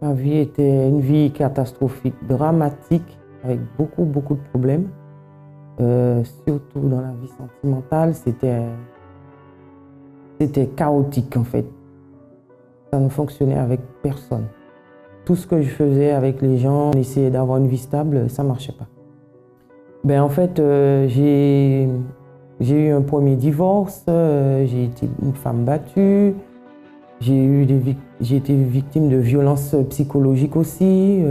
Ma vie était une vie catastrophique, dramatique, avec beaucoup de problèmes. Surtout dans la vie sentimentale, c'était chaotique en fait. Ça ne fonctionnait avec personne. Tout ce que je faisais avec les gens, on essayait d'avoir une vie stable, ça ne marchait pas. Ben, en fait, j'ai eu un premier divorce, j'ai été une femme battue, j'ai été victime de violences psychologiques aussi.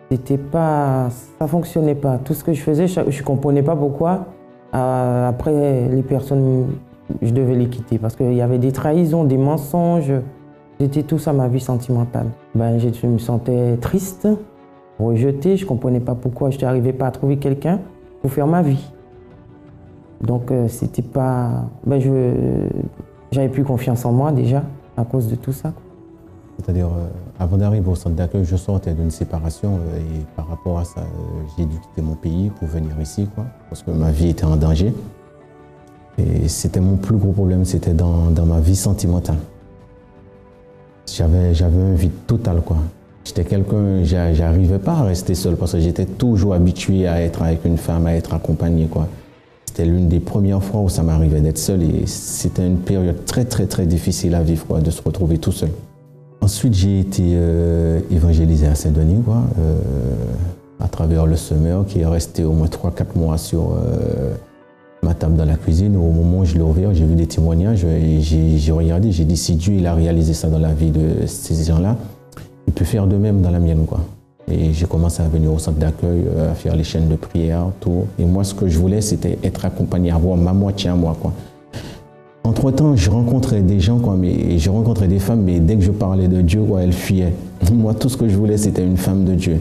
Ça ne fonctionnait pas. Tout ce que je faisais, je ne comprenais pas pourquoi. Après, les personnes, je devais les quitter parce qu'il y avait des trahisons, des mensonges. J'étais tout ça ma vie sentimentale. Ben, je me sentais triste, rejetée. Je ne comprenais pas pourquoi je n'arrivais pas à trouver quelqu'un pour faire ma vie. Donc, c'était pas... Ben, j'avais plus confiance en moi déjà à cause de tout ça. C'est-à-dire, avant d'arriver au centre d'accueil, je sortais d'une séparation et par rapport à ça, j'ai dû quitter mon pays pour venir ici, quoi, parce que ma vie était en danger. Et c'était mon plus gros problème, c'était dans ma vie sentimentale. J'avais un vide total, quoi. J'étais quelqu'un, j'arrivais pas à rester seul parce que j'étais toujours habitué à être avec une femme, à être accompagné, quoi. C'était l'une des premières fois où ça m'arrivait d'être seul et c'était une période très difficile à vivre, quoi, de se retrouver tout seul. Ensuite, j'ai été évangélisé à Saint-Denis, quoi, à travers le semeur qui est resté au moins 3-4 mois sur ma table dans la cuisine. Au moment où je l'ai ouvert, j'ai vu des témoignages et j'ai regardé, j'ai dit si Dieu il a réalisé ça dans la vie de ces gens-là, il peut faire de même dans la mienne, quoi. Et j'ai commencé à venir au centre d'accueil, à faire les chaînes de prière, tout. Et moi, ce que je voulais, c'était être accompagné, avoir ma moitié à moi, quoi. Entre-temps, je rencontrais des gens, quoi, mais je rencontrais des femmes, mais dès que je parlais de Dieu, quoi, elles fuyaient. Moi, tout ce que je voulais, c'était une femme de Dieu.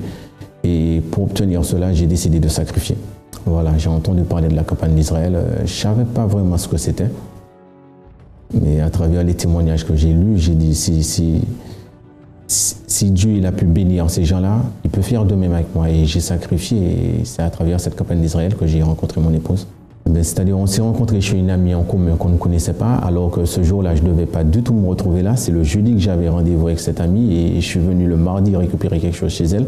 Et pour obtenir cela, j'ai décidé de sacrifier. Voilà, j'ai entendu parler de la campagne d'Israël. Je ne savais pas vraiment ce que c'était. Mais à travers les témoignages que j'ai lus, j'ai dit, si Dieu il a pu bénir ces gens-là, il peut faire de même avec moi. Et j'ai sacrifié. Et c'est à travers cette campagne d'Israël que j'ai rencontré mon épouse. C'est-à-dire, on s'est rencontrés chez une amie en commun qu'on ne connaissait pas, alors que ce jour-là, je ne devais pas du tout me retrouver là. C'est le jeudi que j'avais rendez-vous avec cette amie et je suis venu le mardi récupérer quelque chose chez elle.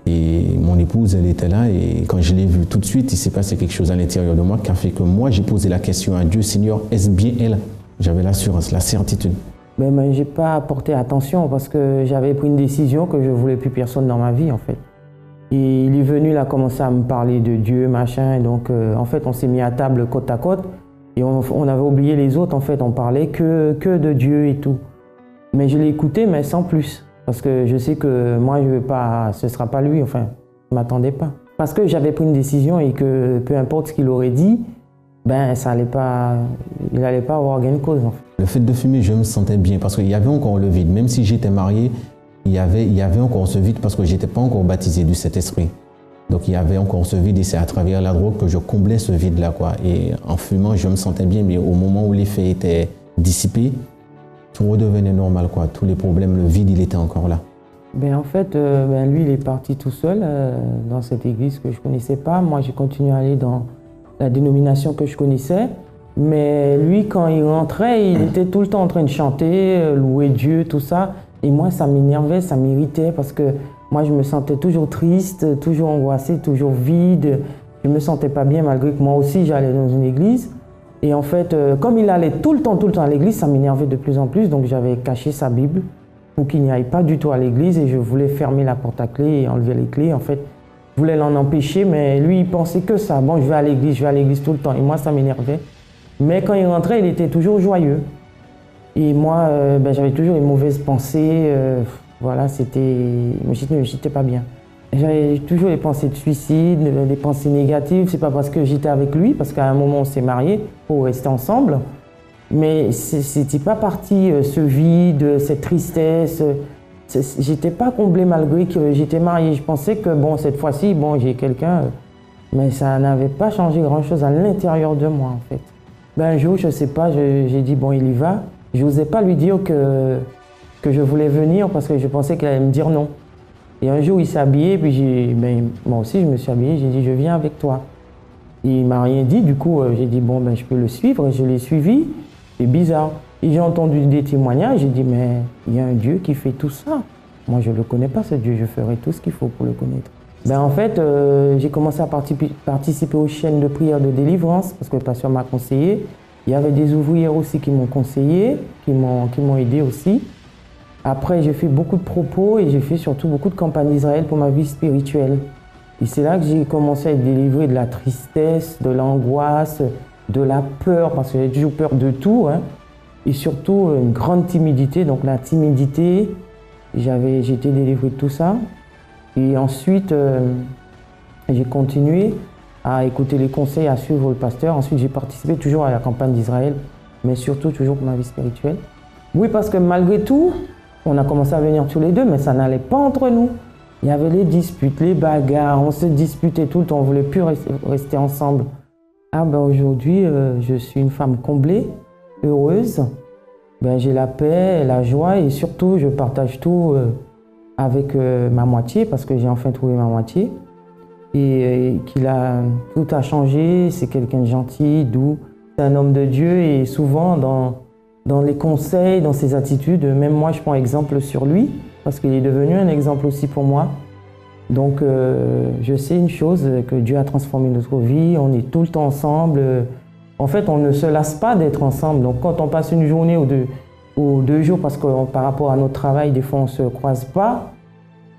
Et mon épouse, elle était là et quand je l'ai vue tout de suite, il s'est passé quelque chose à l'intérieur de moi qui a fait que moi, j'ai posé la question à Dieu, Seigneur, est-ce bien elle? J'avais l'assurance, la certitude. Mais je n'ai pas porté attention parce que j'avais pris une décision que je ne voulais plus personne dans ma vie, en fait. Et il est venu, il a commencé à me parler de Dieu, machin. Et donc, en fait, on s'est mis à table côte à côte. Et on avait oublié les autres, en fait. On parlait que de Dieu et tout. Mais je l'ai écouté, mais sans plus. Parce que je sais que moi, je veux pas, ce ne sera pas lui. Enfin, je ne m'attendais pas. Parce que j'avais pris une décision et que peu importe ce qu'il aurait dit, ben, ça allait pas, il n'allait pas avoir gain de cause, en fait. Le fait de fumer, je me sentais bien. Parce qu'il y avait encore le vide. Même si j'étais marié, il y avait encore ce vide parce que je n'étais pas encore baptisé du Saint-Esprit. Donc il y avait encore ce vide et c'est à travers la drogue que je comblais ce vide-là, quoi. Et en fumant, je me sentais bien, mais au moment où l'effet était dissipé, tout redevenait normal, quoi. Tous les problèmes, le vide, il était encore là. Ben, en fait, lui, il est parti tout seul dans cette église que je ne connaissais pas. Moi, j'ai continué à aller dans la dénomination que je connaissais. Mais lui, quand il rentrait, il était tout le temps en train de chanter, louer Dieu, tout ça. Et moi, ça m'énervait, ça m'irritait parce que moi, je me sentais toujours triste, toujours angoissée, toujours vide. Je ne me sentais pas bien malgré que moi aussi, j'allais dans une église. Et en fait, comme il allait tout le temps à l'église, ça m'énervait de plus en plus. Donc, j'avais caché sa Bible pour qu'il n'y aille pas du tout à l'église. Et je voulais fermer la porte à clé et enlever les clés. En fait, je voulais l'en empêcher, mais lui, il pensait que ça. Bon, je vais à l'église tout le temps. Et moi, ça m'énervait. Mais quand il rentrait, il était toujours joyeux. Et moi, j'avais toujours les mauvaises pensées, voilà, j'étais pas bien. J'avais toujours les pensées de suicide, des pensées négatives. C'est pas parce que j'étais avec lui, parce qu'à un moment on s'est mariés pour rester ensemble, mais c'était pas parti ce vide, cette tristesse. J'étais pas comblée malgré que j'étais mariée. Je pensais que bon, cette fois-ci, bon, j'ai quelqu'un, mais ça n'avait pas changé grand-chose à l'intérieur de moi, en fait. Ben, un jour, je sais pas, j'ai dit bon, il y va. Je n'osais pas lui dire que je voulais venir parce que je pensais qu'il allait me dire non. Et un jour, il s'est habillé, puis moi aussi, je me suis habillée, j'ai dit, je viens avec toi. Et il ne m'a rien dit, du coup, j'ai dit, bon, je peux le suivre. Je l'ai suivi, c'est bizarre. Et j'ai entendu des témoignages, j'ai dit, mais il y a un Dieu qui fait tout ça. Moi, je ne le connais pas, ce Dieu, je ferai tout ce qu'il faut pour le connaître. Ben, en fait, j'ai commencé à participer aux chaînes de prière de délivrance parce que le pasteur m'a conseillé. Il y avait des ouvrières aussi qui m'ont conseillé, qui m'ont aidé aussi. Après, j'ai fait beaucoup de propos et j'ai fait surtout beaucoup de campagnes d'Israël pour ma vie spirituelle. Et c'est là que j'ai commencé à être délivré de la tristesse, de l'angoisse, de la peur, parce que j'ai toujours peur de tout, hein. Et surtout une grande timidité, donc la timidité, j'ai été délivré de tout ça. Et ensuite, j'ai continué à écouter les conseils, à suivre le pasteur. Ensuite, j'ai participé toujours à la campagne d'Israël, mais surtout toujours pour ma vie spirituelle. Oui, parce que malgré tout, on a commencé à venir tous les deux, mais ça n'allait pas entre nous. Il y avait les disputes, les bagarres, on se disputait tout le temps, on ne voulait plus rester ensemble. Ah ben aujourd'hui, je suis une femme comblée, heureuse. Ben, j'ai la paix, la joie et surtout, je partage tout avec ma moitié parce que j'ai enfin trouvé ma moitié. Et tout a changé, c'est quelqu'un de gentil, doux. C'est un homme de Dieu et souvent dans les conseils, dans ses attitudes, même moi je prends exemple sur lui parce qu'il est devenu un exemple aussi pour moi. Donc je sais une chose, que Dieu a transformé notre vie, on est tout le temps ensemble. En fait, on ne se lasse pas d'être ensemble. Donc quand on passe une journée ou 2 jours, parce que par rapport à notre travail, des fois on ne se croise pas,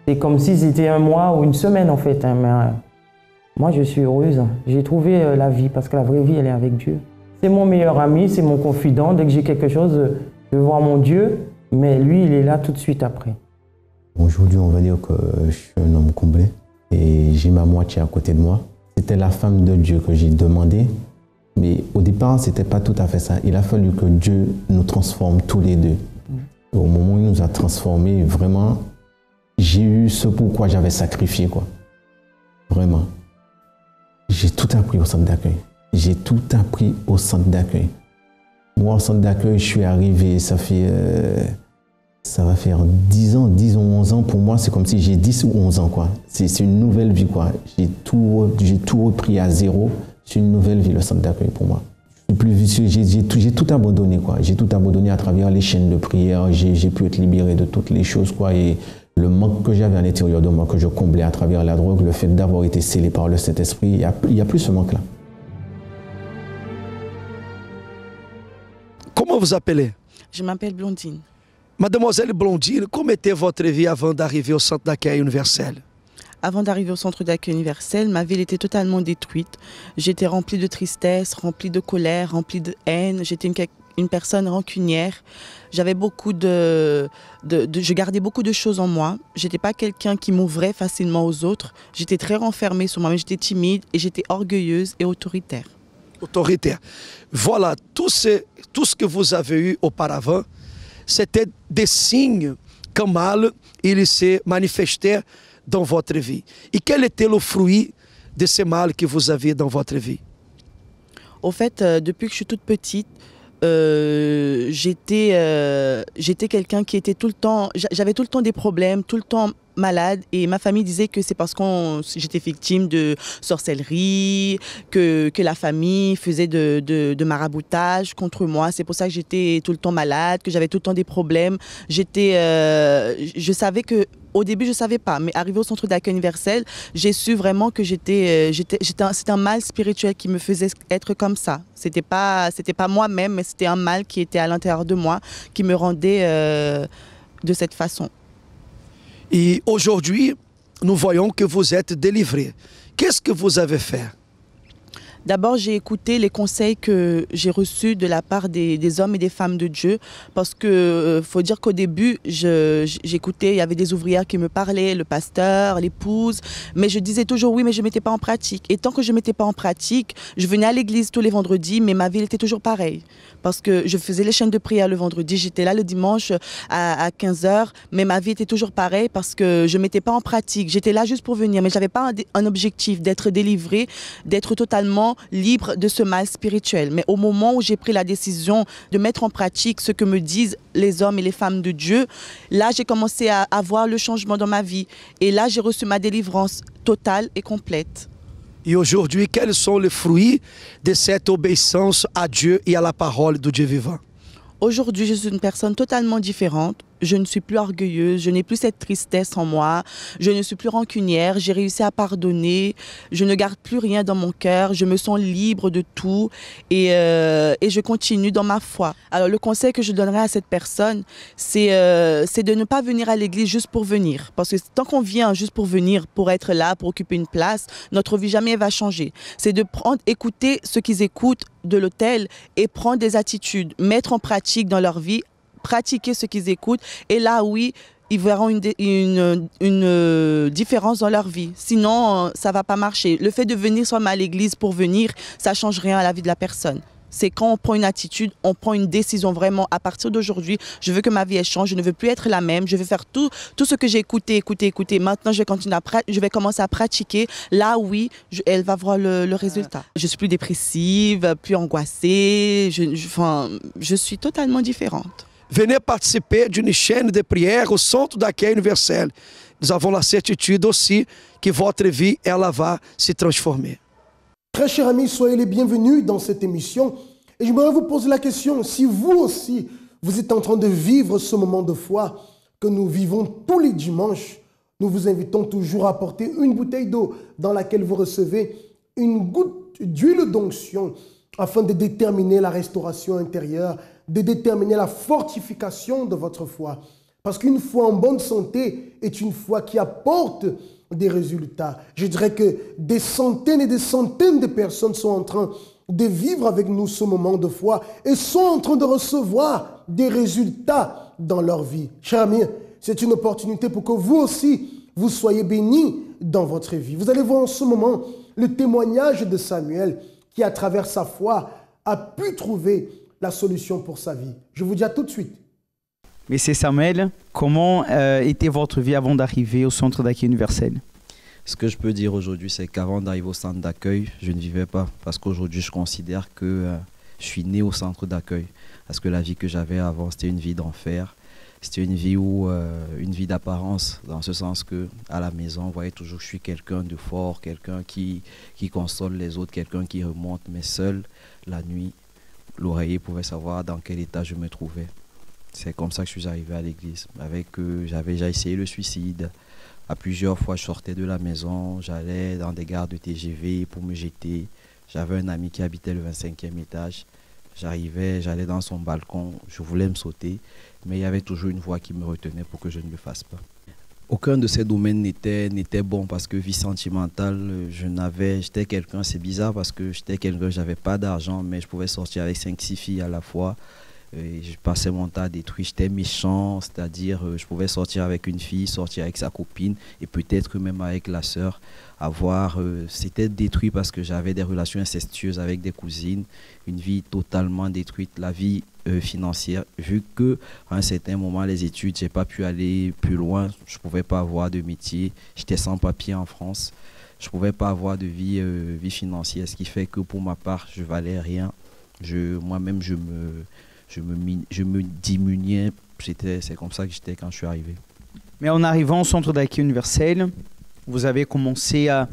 c'est comme si c'était un mois ou une semaine en fait. Hein. Mais, moi je suis heureuse, j'ai trouvé la vie parce que la vraie vie elle est avec Dieu. C'est mon meilleur ami, c'est mon confident. Dès que j'ai quelque chose, je vois mon Dieu, mais lui, il est là tout de suite après. Aujourd'hui, on va dire que je suis un homme comblé et j'ai ma moitié à côté de moi. C'était la femme de Dieu que j'ai demandé, mais au départ, ce n'était pas tout à fait ça. Il a fallu que Dieu nous transforme tous les deux. Et au moment où il nous a transformés, vraiment, j'ai eu ce pourquoi j'avais sacrifié, quoi. Vraiment. J'ai tout appris au centre d'accueil. J'ai tout appris au centre d'accueil. Moi, au centre d'accueil, je suis arrivé, ça va faire 10 ans, 10 ou 11 ans. Pour moi, c'est comme si j'ai 10 ou 11 ans, quoi. C'est une nouvelle vie, quoi. J'ai tout repris à zéro. C'est une nouvelle vie, le centre d'accueil, pour moi. J'ai tout abandonné, quoi. J'ai tout abandonné à travers les chaînes de prière. J'ai pu être libéré de toutes les choses, quoi. Et le manque que j'avais à l'intérieur de moi, que je comblais à travers la drogue, le fait d'avoir été scellé par le Saint-Esprit, il n'y a plus ce manque-là. Comment vous appelez? Je m'appelle Blondine. Mademoiselle Blondine, comment était votre vie avant d'arriver au centre d'accueil universel? Avant d'arriver au centre d'accueil universel, ma vie était totalement détruite. J'étais remplie de tristesse, remplie de colère, remplie de haine. J'étais une personne rancunière. J'avais je gardais beaucoup de choses en moi. J'étais pas quelqu'un qui m'ouvrait facilement aux autres. J'étais très renfermée sur moi-même. J'étais timide et j'étais orgueilleuse et autoritaire. Autoritaire. Voilà, tout ce que vous avez eu auparavant, c'était des signes qu'un mal, il se manifestait dans votre vie. Et quel était le fruit de ce mal que vous aviez dans votre vie? Au fait, depuis que je suis toute petite, j'étais quelqu'un qui était tout le temps, j'avais tout le temps des problèmes, tout le temps malade, et ma famille disait que c'est parce que j'étais victime de sorcellerie, que la famille faisait de maraboutage contre moi. C'est pour ça que j'étais tout le temps malade, que j'avais tout le temps des problèmes. Je savais que au début, je ne savais pas, mais arrivé au centre d'accueil universel, j'ai su vraiment que c'était un mal spirituel qui me faisait être comme ça. C'était pas moi-même, mais c'était un mal qui était à l'intérieur de moi, qui me rendait de cette façon. Et aujourd'hui, nous voyons que vous êtes délivré. Qu'est-ce que vous avez fait? D'abord, j'ai écouté les conseils que j'ai reçus de la part des hommes et des femmes de Dieu, parce que faut dire qu'au début, j'écoutais, il y avait des ouvrières qui me parlaient, le pasteur, l'épouse, mais je disais toujours oui, mais je ne mettais pas en pratique. Et tant que je ne mettais pas en pratique, je venais à l'église tous les vendredis, mais ma vie était toujours pareille. Parce que je faisais les chaînes de prière le vendredi, j'étais là le dimanche à 15 h, mais ma vie était toujours pareille parce que je ne mettais pas en pratique. J'étais là juste pour venir, mais je n'avais pas un objectif d'être délivrée, d'être totalement libre de ce mal spirituel. Mais au moment où j'ai pris la décision de mettre en pratique ce que me disent les hommes et les femmes de Dieu, là j'ai commencé à avoir le changement dans ma vie. Et là j'ai reçu ma délivrance totale et complète. Et aujourd'hui, quels sont les fruits de cette obéissance à Dieu et à la parole de Dieu vivant? Aujourd'hui, je suis une personne totalement différente. je ne suis plus orgueilleuse, je n'ai plus cette tristesse en moi, je ne suis plus rancunière, j'ai réussi à pardonner, je ne garde plus rien dans mon cœur, je me sens libre de tout et je continue dans ma foi. Alors le conseil que je donnerais à cette personne, c'est de ne pas venir à l'église juste pour venir. Parce que tant qu'on vient juste pour venir, pour être là, pour occuper une place, notre vie jamais va changer. C'est de écouter ce qu'ils écoutent de l'autel et prendre des attitudes, mettre en pratique dans leur vie, pratiquer ce qu'ils écoutent. Et là, oui, ils verront une différence dans leur vie. Sinon, ça ne va pas marcher. Le fait de venir seulement à l'église pour venir, ça ne change rien à la vie de la personne. C'est quand on prend une attitude, on prend une décision vraiment. À partir d'aujourd'hui, je veux que ma vie change, je ne veux plus être la même, je veux faire tout ce que j'ai écouté. Maintenant, je vais commencer à pratiquer. Là, oui, elle va voir le résultat. Je suis plus dépressive, plus angoissée, je suis totalement différente. Venez participer d'une chaîne de prière au centre d'Accueil Universel. Nous avons la certitude aussi que votre vie, ela va se transformer. Très chers amis, soyez les bienvenus dans cette émission. Et j'aimerais vous poser la question, si vous aussi, vous êtes en train de vivre ce moment de foi que nous vivons tous les dimanches, nous vous invitons toujours à apporter une bouteille d'eau dans laquelle vous recevez une goutte d'huile d'onction afin de déterminer la restauration intérieure, de déterminer la fortification de votre foi. Parce qu'une foi en bonne santé est une foi qui apporte des résultats. Je dirais que des centaines et des centaines de personnes sont en train de vivre avec nous ce moment de foi et sont en train de recevoir des résultats dans leur vie. Chers amis, c'est une opportunité pour que vous aussi, vous soyez bénis dans votre vie. Vous allez voir en ce moment le témoignage de Samuel qui, à travers sa foi, a pu trouver la solution pour sa vie. Je vous dis à tout de suite. Monsieur Samuel, comment était votre vie avant d'arriver au centre d'accueil universel? Ce que je peux dire aujourd'hui, c'est qu'avant d'arriver au centre d'accueil, je ne vivais pas. Parce qu'aujourd'hui, je considère que je suis né au centre d'accueil. Parce que la vie que j'avais avant, c'était une vie d'enfer. C'était une vie d'apparence, dans ce sens que à la maison, vous voyez toujours que je suis quelqu'un de fort, quelqu'un qui console les autres, quelqu'un qui remonte, mais seul, la nuit, l'oreiller pouvait savoir dans quel état je me trouvais. C'est comme ça que je suis arrivé à l'église. J'avais déjà essayé le suicide. À plusieurs fois, je sortais de la maison, j'allais dans des gares de TGV pour me jeter. J'avais un ami qui habitait le 25e étage. J'allais dans son balcon, je voulais me sauter, mais il y avait toujours une voix qui me retenait pour que je ne le fasse pas. Aucun de ces domaines n'était bon parce que vie sentimentale, j'étais quelqu'un, c'est bizarre parce que j'étais quelqu'un, j'avais pas d'argent, mais je pouvais sortir avec 5-6 filles à la fois. Et je passais mon temps à détruire, j'étais méchant, c'est-à-dire je pouvais sortir avec une fille, sortir avec sa copine et peut-être même avec la sœur. C'était détruit parce que j'avais des relations incestueuses avec des cousines, une vie totalement détruite, la vie financière, vu que à un certain moment les études, j'ai pas pu aller plus loin, je pouvais pas avoir de métier, j'étais sans papier en France, je pouvais pas avoir de vie financière, ce qui fait que pour ma part, je valais rien. Moi-même, je me diminuais, c'est comme ça que j'étais quand je suis arrivé. Mais en arrivant au centre d'accueil universel, vous avez commencé à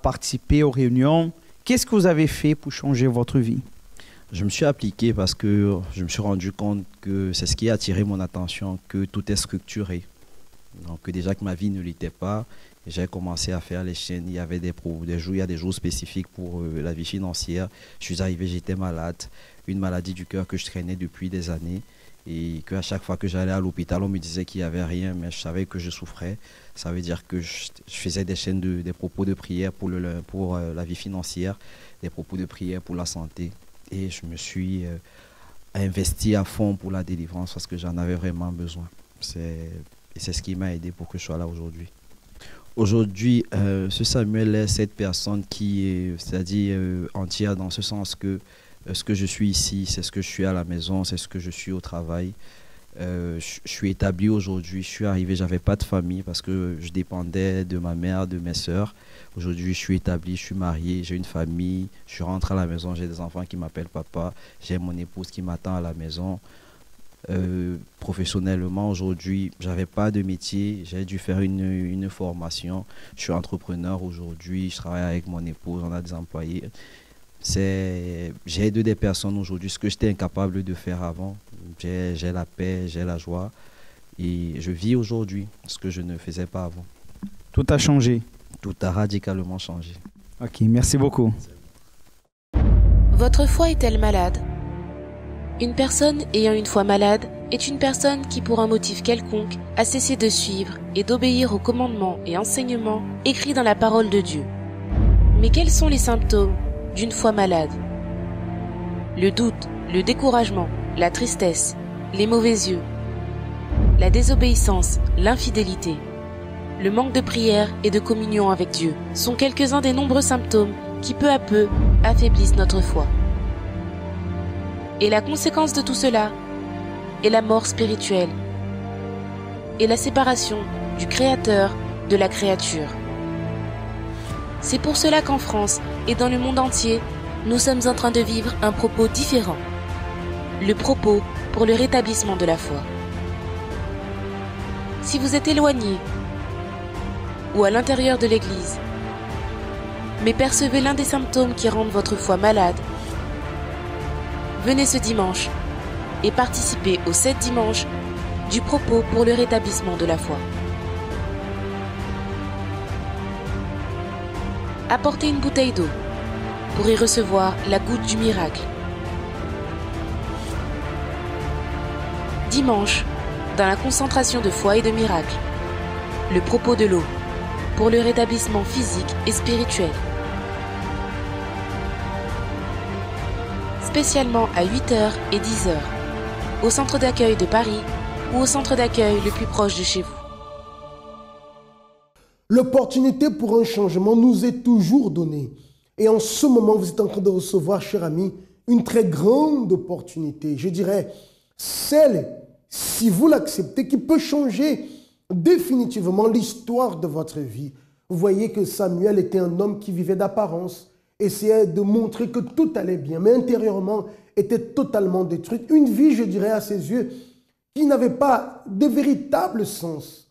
participer aux réunions. Qu'est-ce que vous avez fait pour changer votre vie? Je me suis appliqué parce que je me suis rendu compte que c'est ce qui a attiré mon attention, que tout est structuré. Donc déjà que ma vie ne l'était pas, j'ai commencé à faire les chaînes. Il y avait des jours spécifiques pour la vie financière. Je suis arrivé, j'étais malade, une maladie du cœur que je traînais depuis des années et qu'à chaque fois que j'allais à l'hôpital, on me disait qu'il n'y avait rien, mais je savais que je souffrais. Ça veut dire que je faisais des chaînes, des propos de prière pour la vie financière, des propos de prière pour la santé. Et je me suis investi à fond pour la délivrance parce que j'en avais vraiment besoin. C'est ce qui m'a aidé pour que je sois là aujourd'hui. Aujourd'hui, ce Samuel est cette personne qui est, c'est-à-dire entière dans ce sens que ce que je suis ici, c'est ce que je suis à la maison, c'est ce que je suis au travail. Je suis établi aujourd'hui, je suis arrivé, j'avais pas de famille parce que je dépendais de ma mère, de mes sœurs. Aujourd'hui, je suis établi, je suis marié, j'ai une famille, je rentre à la maison, j'ai des enfants qui m'appellent papa, j'ai mon épouse qui m'attend à la maison. Professionnellement, aujourd'hui, j'avais pas de métier, j'ai dû faire une formation. Je suis entrepreneur aujourd'hui, je travaille avec mon épouse, on a des employés. J'ai aidé des personnes aujourd'hui, ce que j'étais incapable de faire avant. J'ai la paix, j'ai la joie. Et je vis aujourd'hui ce que je ne faisais pas avant. Tout a changé. Tout a radicalement changé. Ok, merci beaucoup. Votre foi est-elle malade? Une personne ayant une foi malade est une personne qui, pour un motif quelconque, a cessé de suivre et d'obéir aux commandements et enseignements écrits dans la parole de Dieu. Mais quels sont les symptômes d'une foi malade? Le doute, le découragement, la tristesse, les mauvais yeux, la désobéissance, l'infidélité, le manque de prière et de communion avec Dieu sont quelques-uns des nombreux symptômes qui peu à peu affaiblissent notre foi. Et la conséquence de tout cela est la mort spirituelle et la séparation du Créateur de la créature. C'est pour cela qu'en France et dans le monde entier, nous sommes en train de vivre un propos différent. Le propos pour le rétablissement de la foi. Si vous êtes éloigné ou à l'intérieur de l'Église, mais percevez l'un des symptômes qui rendent votre foi malade, venez ce dimanche et participez aux 7 dimanches du propos pour le rétablissement de la foi. Apportez une bouteille d'eau pour y recevoir la goutte du miracle. Dimanche, dans la concentration de foi et de miracle, le propos de l'eau pour le rétablissement physique et spirituel. Spécialement à 8h et 10h, au centre d'accueil de Paris ou au centre d'accueil le plus proche de chez vous. L'opportunité pour un changement nous est toujours donnée. Et en ce moment, vous êtes en train de recevoir, cher ami, une très grande opportunité. Je dirais, celle, si vous l'acceptez, qui peut changer définitivement l'histoire de votre vie. Vous voyez que Samuel était un homme qui vivait d'apparence, essayait de montrer que tout allait bien, mais intérieurement était totalement détruite. Une vie, je dirais, à ses yeux, qui n'avait pas de véritable sens.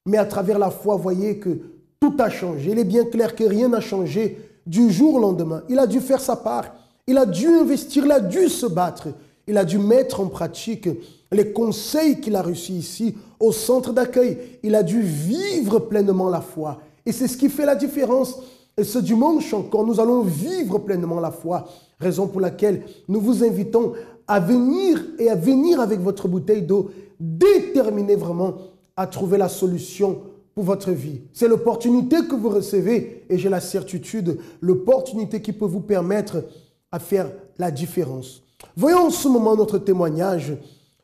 Mais à travers la foi, vous voyez que tout a changé. Il est bien clair que rien n'a changé du jour au lendemain. Il a dû faire sa part. Il a dû investir, il a dû se battre. Il a dû mettre en pratique les conseils qu'il a reçus ici au centre d'accueil. Il a dû vivre pleinement la foi. Et c'est ce qui fait la différence. Et ce dimanche encore, nous allons vivre pleinement la foi. Raison pour laquelle nous vous invitons à venir et à venir avec votre bouteille d'eau, déterminée vraiment à trouver la solution pour votre vie. C'est l'opportunité que vous recevez et j'ai la certitude, l'opportunité qui peut vous permettre à faire la différence. Voyons en ce moment notre témoignage,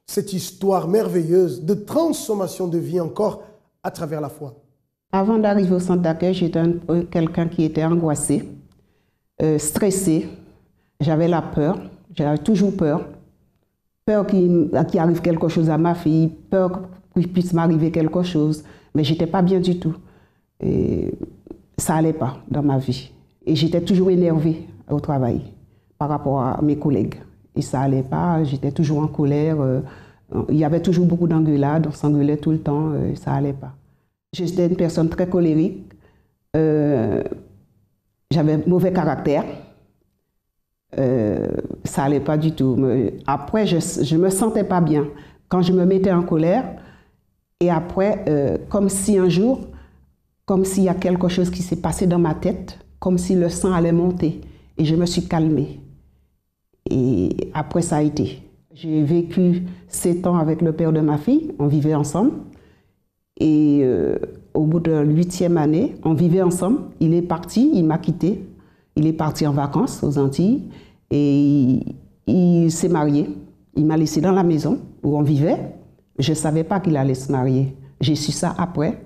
cette histoire merveilleuse de transformation de vie encore à travers la foi. Avant d'arriver au centre d'accueil, j'étais quelqu'un qui était angoissé, stressé. J'avais la peur, j'avais toujours peur. Peur qu'il arrive quelque chose à ma fille, peur qu'il puisse m'arriver quelque chose. Mais je n'étais pas bien du tout. Et ça n'allait pas dans ma vie. Et j'étais toujours énervée au travail par rapport à mes collègues. Et ça n'allait pas, j'étais toujours en colère. Il y avait toujours beaucoup d'engueulades, on s'engueulait tout le temps, ça n'allait pas. J'étais une personne très colérique, j'avais mauvais caractère, ça n'allait pas du tout. Après, je ne me sentais pas bien. Quand je me mettais en colère, et après, comme si un jour, comme s'il y a quelque chose qui s'est passé dans ma tête, comme si le sang allait monter, et je me suis calmée. Et après, ça a été. J'ai vécu 7 ans avec le père de ma fille, on vivait ensemble. Et au bout de la 8e année, on vivait ensemble. Il est parti, il m'a quitté. Il est parti en vacances aux Antilles et il s'est marié. Il m'a laissé dans la maison où on vivait. Je ne savais pas qu'il allait se marier. J'ai su ça après.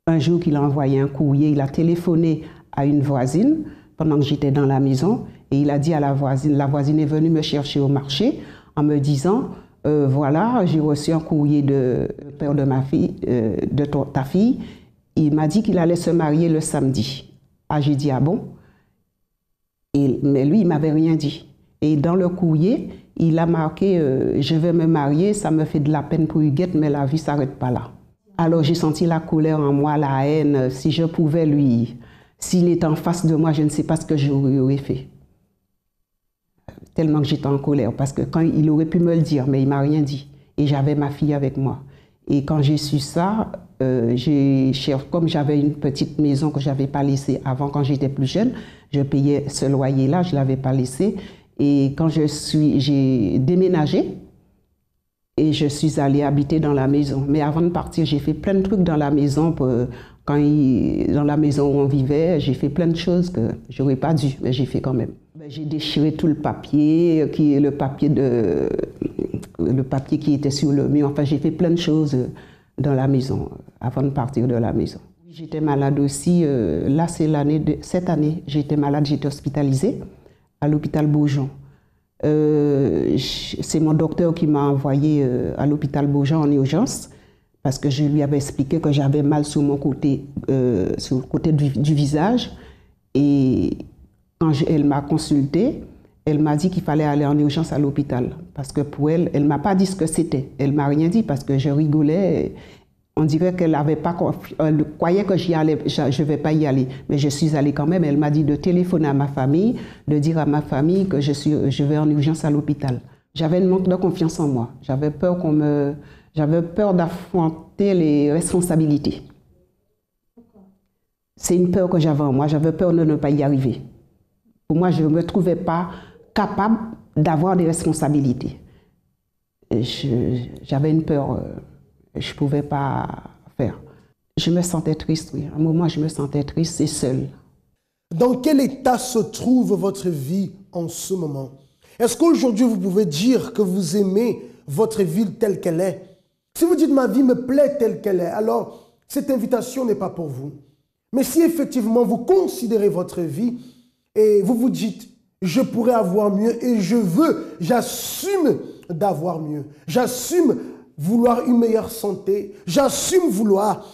Un jour qu'il a envoyé un courrier, il a téléphoné à une voisine pendant que j'étais dans la maison et il a dit à la voisine est venue me chercher au marché en me disant voilà, j'ai reçu un courrier de père de ma fille, de ta fille. Il m'a dit qu'il allait se marier le samedi. Ah, j'ai dit, ah bon? Mais lui, il ne m'avait rien dit. Et dans le courrier, il a marqué je vais me marier, ça me fait de la peine pour Huguette, mais la vie ne s'arrête pas là. Alors j'ai senti la colère en moi, la haine. Si je pouvais lui, s'il était en face de moi, je ne sais pas ce que j'aurais fait. Tellement que j'étais en colère, parce que quand il aurait pu me le dire, mais il ne m'a rien dit. Et j'avais ma fille avec moi. Et quand j'ai su ça, comme j'avais une petite maison que je n'avais pas laissée avant quand j'étais plus jeune, je payais ce loyer-là, je ne l'avais pas laissé. Et quand j'ai déménagé, et je suis allée habiter dans la maison. Mais avant de partir, j'ai fait plein de trucs dans la maison. Dans la maison où on vivait, j'ai fait plein de choses que je n'aurais pas dû, mais j'ai fait quand même. J'ai déchiré tout le papier, le papier qui était sur le mur. Enfin, j'ai fait plein de choses dans la maison, avant de partir de la maison. J'étais malade aussi. Là, cette année, j'étais malade, j'étais hospitalisée à l'hôpital Beaujon. C'est mon docteur qui m'a envoyé à l'hôpital Beaujon en urgence parce que je lui avais expliqué que j'avais mal sur mon côté, sur le côté du visage. Et quand elle m'a consultée, elle m'a dit qu'il fallait aller en urgence à l'hôpital parce que pour elle, elle ne m'a pas dit ce que c'était. Elle ne m'a rien dit parce que je rigolais. On dirait qu'elle croyait que j'y allais, je ne vais pas y aller. Mais je suis allée quand même. Elle m'a dit de téléphoner à ma famille, de dire à ma famille que je vais en urgence à l'hôpital. J'avais une manque de confiance en moi. J'avais peur d'affronter les responsabilités. C'est une peur que j'avais en moi. J'avais peur de ne pas y arriver. Pour moi, je ne me trouvais pas capable d'avoir des responsabilités. J'avais une peur... je ne pouvais pas faire. Je me sentais triste, oui. À un moment, je me sentais triste et seule. Dans quel état se trouve votre vie en ce moment? Est-ce qu'aujourd'hui, vous pouvez dire que vous aimez votre vie telle qu'elle est? Si vous dites « ma vie me plaît telle qu'elle est », alors cette invitation n'est pas pour vous. Mais si effectivement vous considérez votre vie et vous vous dites « je pourrais avoir mieux et j'assume d'avoir mieux, j'assume vouloir une meilleure santé, j'assume vouloir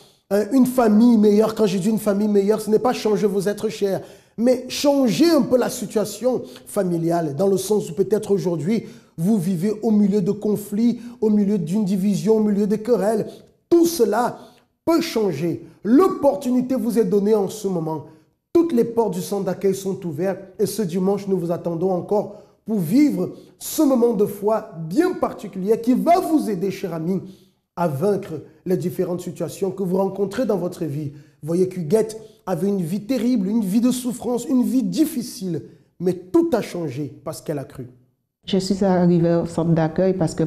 une famille meilleure. » Quand je dis une famille meilleure, ce n'est pas changer vos êtres chers, mais changer un peu la situation familiale, dans le sens où peut-être aujourd'hui, vous vivez au milieu de conflits, au milieu d'une division, au milieu de querelles. Tout cela peut changer. L'opportunité vous est donnée en ce moment. Toutes les portes du centre d'accueil sont ouvertes et ce dimanche, nous vous attendons encore pour vivre ce moment de foi bien particulier qui va vous aider, cher ami, à vaincre les différentes situations que vous rencontrez dans votre vie. Vous voyez qu'Huguette avait une vie terrible, une vie de souffrance, une vie difficile, mais tout a changé parce qu'elle a cru. Je suis arrivée au centre d'accueil parce que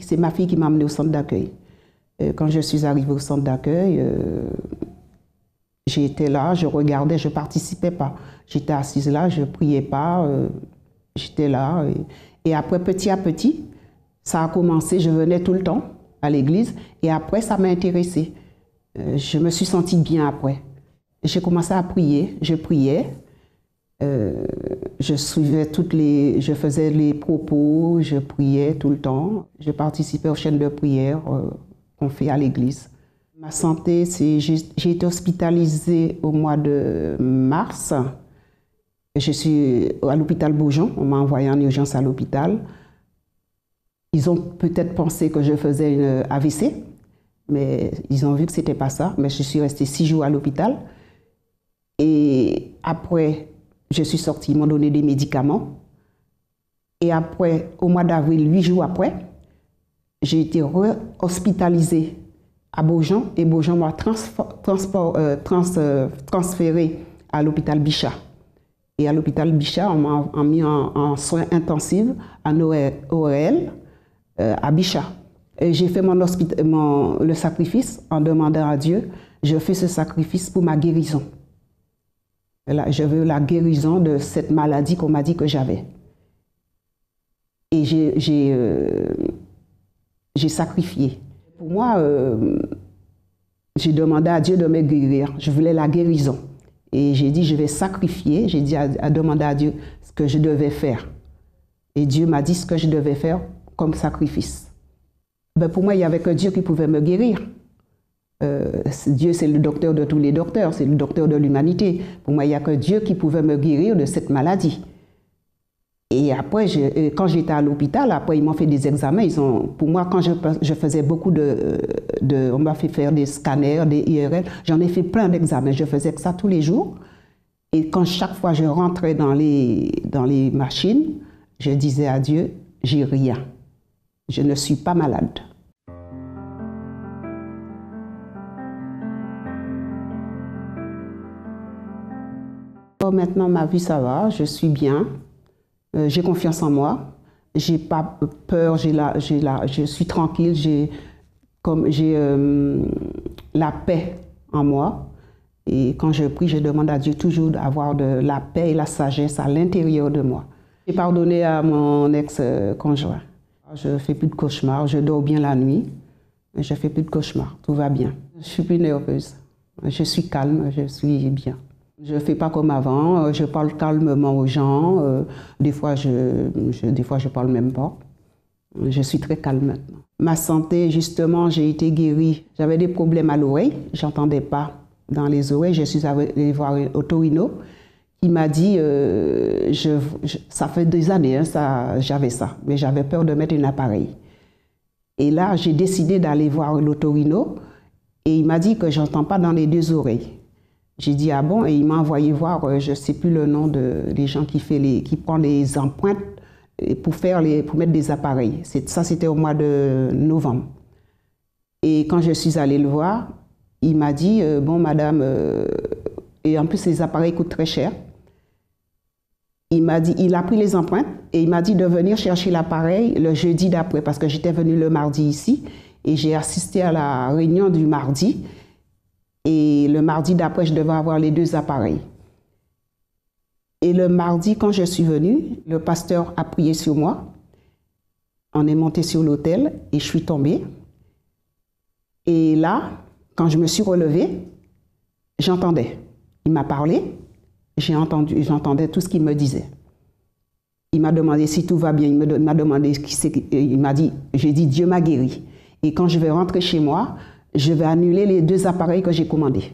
c'est ma fille qui m'a amenée au centre d'accueil. Quand je suis arrivée au centre d'accueil, j'étais là, je regardais, je ne participais pas. J'étais assise là, je ne priais pas. J'étais là et après, petit à petit, ça a commencé. Je venais tout le temps à l'église et après, ça m'a intéressée. Je me suis sentie bien après. J'ai commencé à prier, je priais. Je faisais les propos, je priais tout le temps. Je participais aux chaînes de prière qu'on fait à l'église. Ma santé, j'ai été hospitalisée au mois de mars. Je suis à l'hôpital Beaujon, on m'a envoyé en urgence à l'hôpital. Ils ont peut-être pensé que je faisais une AVC, mais ils ont vu que ce n'était pas ça. Mais je suis restée 6 jours à l'hôpital. Et après, je suis sortie, ils m'ont donné des médicaments. Et après, au mois d'avril, 8 jours après, j'ai été hospitalisée à Beaujon et Beaujon m'a transférée à l'hôpital Bichat. Et à l'hôpital Bichat, on m'a mis en soins intensifs, en ORL, à Bichat. J'ai fait le sacrifice en demandant à Dieu, je fais ce sacrifice pour ma guérison. Là, je veux la guérison de cette maladie qu'on m'a dit que j'avais. Et j'ai sacrifié. Pour moi, j'ai demandé à Dieu de me guérir. Je voulais la guérison. Et j'ai dit, je vais sacrifier. J'ai dit à demander à Dieu ce que je devais faire. Et Dieu m'a dit ce que je devais faire comme sacrifice. Ben pour moi, il n'y avait que Dieu qui pouvait me guérir. Dieu, c'est le docteur de tous les docteurs, c'est le docteur de l'humanité. Pour moi, il n'y a que Dieu qui pouvait me guérir de cette maladie. Et après, quand j'étais à l'hôpital, après, ils m'ont fait des examens. Pour moi, quand je faisais beaucoup on m'a fait faire des scanners, des IRL, j'en ai fait plein d'examens. Je faisais ça tous les jours. Et quand chaque fois je rentrais dans les machines, je disais à Dieu, j'ai rien. Je ne suis pas malade. Alors maintenant, ma vie, ça va, je suis bien, j'ai confiance en moi, j'ai pas peur, je suis tranquille, j'ai la paix en moi. Et quand je prie, je demande à Dieu toujours d'avoir de la paix et la sagesse à l'intérieur de moi. J'ai pardonné à mon ex-conjoint. Je ne fais plus de cauchemars, je dors bien la nuit, mais je ne fais plus de cauchemars, tout va bien. Je ne suis plus nerveuse, je suis calme, je suis bien. Je ne fais pas comme avant, je parle calmement aux gens, des fois je parle même pas. Je suis très calme maintenant. Ma santé, justement, j'ai été guérie. J'avais des problèmes à l'oreille, j'entendais pas dans les oreilles. Je suis allée voir un otorino. Il m'a dit, ça fait des années, hein, j'avais ça, mais j'avais peur de mettre un appareil. Et là, j'ai décidé d'aller voir l'otorino et il m'a dit que j'entends pas dans les deux oreilles. J'ai dit, ah bon? Et il m'a envoyé voir, je ne sais plus le nom des gens qui prennent les empreintes pour mettre des appareils. Ça, c'était au mois de novembre. Et quand je suis allée le voir, il m'a dit, bon, madame, et en plus, les appareils coûtent très cher. Il a pris les empreintes et il m'a dit de venir chercher l'appareil le jeudi d'après, parce que j'étais venue le mardi ici et j'ai assisté à la réunion du mardi. Et le mardi d'après, je devais avoir les deux appareils. Et le mardi, quand je suis venue, le pasteur a prié sur moi. On est monté sur l'autel et je suis tombée. Et là, quand je me suis relevée, j'entendais. Il m'a parlé, j'entendais tout ce qu'il me disait. Il m'a demandé si tout va bien, il m'a demandé il m'a dit, j'ai dit Dieu m'a guéri. Et quand je vais rentrer chez moi, je vais annuler les deux appareils que j'ai commandés.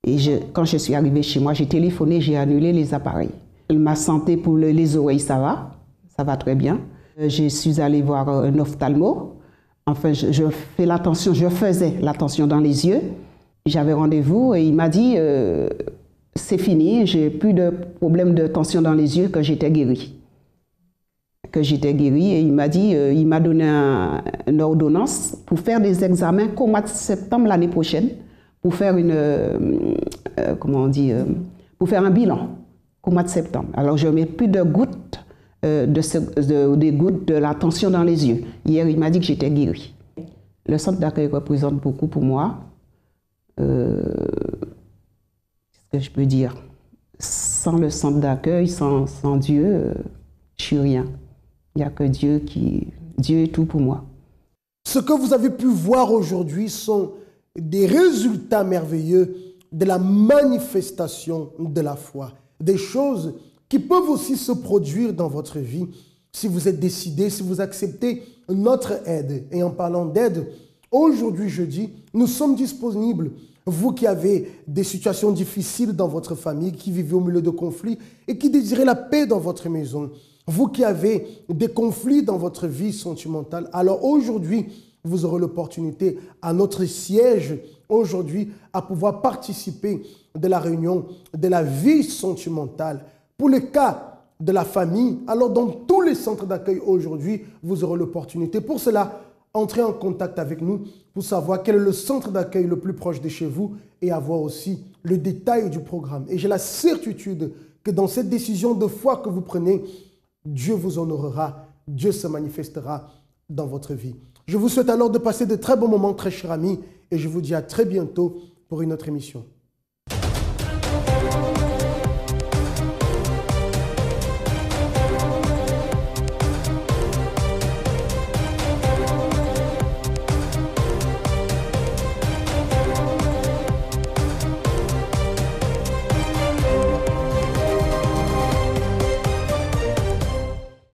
Et quand je suis arrivée chez moi, j'ai téléphoné, j'ai annulé les appareils. Ma santé pour les oreilles, ça va très bien. Je suis allée voir un ophtalmo. Enfin, je faisais l'attention dans les yeux. J'avais rendez-vous et il m'a dit, c'est fini, j'ai plus de problème de tension dans les yeux, que j'étais guérie. Et il m'a dit, il m'a donné une ordonnance pour faire des examens qu'au mois de septembre l'année prochaine, pour faire pour faire un bilan au mois de septembre. Alors je mets plus de gouttes, des gouttes de la tension dans les yeux. Hier, il m'a dit que j'étais guérie. Le centre d'accueil représente beaucoup pour moi. Qu'est-ce que je peux dire? Sans le centre d'accueil, sans Dieu, je suis rien. Il n'y a que Dieu Dieu est tout pour moi. Ce que vous avez pu voir aujourd'hui sont des résultats merveilleux de la manifestation de la foi. Des choses qui peuvent aussi se produire dans votre vie si vous êtes décidé, si vous acceptez notre aide. Et en parlant d'aide, aujourd'hui, jeudi, nous sommes disponibles. Vous qui avez des situations difficiles dans votre famille, qui vivez au milieu de conflits et qui désirez la paix dans votre maison. Vous qui avez des conflits dans votre vie sentimentale, alors aujourd'hui, vous aurez l'opportunité à notre siège, aujourd'hui, à pouvoir participer de la réunion de la vie sentimentale. Pour le cas de la famille, alors dans tous les centres d'accueil aujourd'hui, vous aurez l'opportunité. Pour cela, entrez en contact avec nous pour savoir quel est le centre d'accueil le plus proche de chez vous et avoir aussi le détail du programme. Et j'ai la certitude que dans cette décision de foi que vous prenez, Dieu vous honorera, Dieu se manifestera dans votre vie. Je vous souhaite alors de passer de très bons moments, très chers amis, et je vous dis à très bientôt pour une autre émission.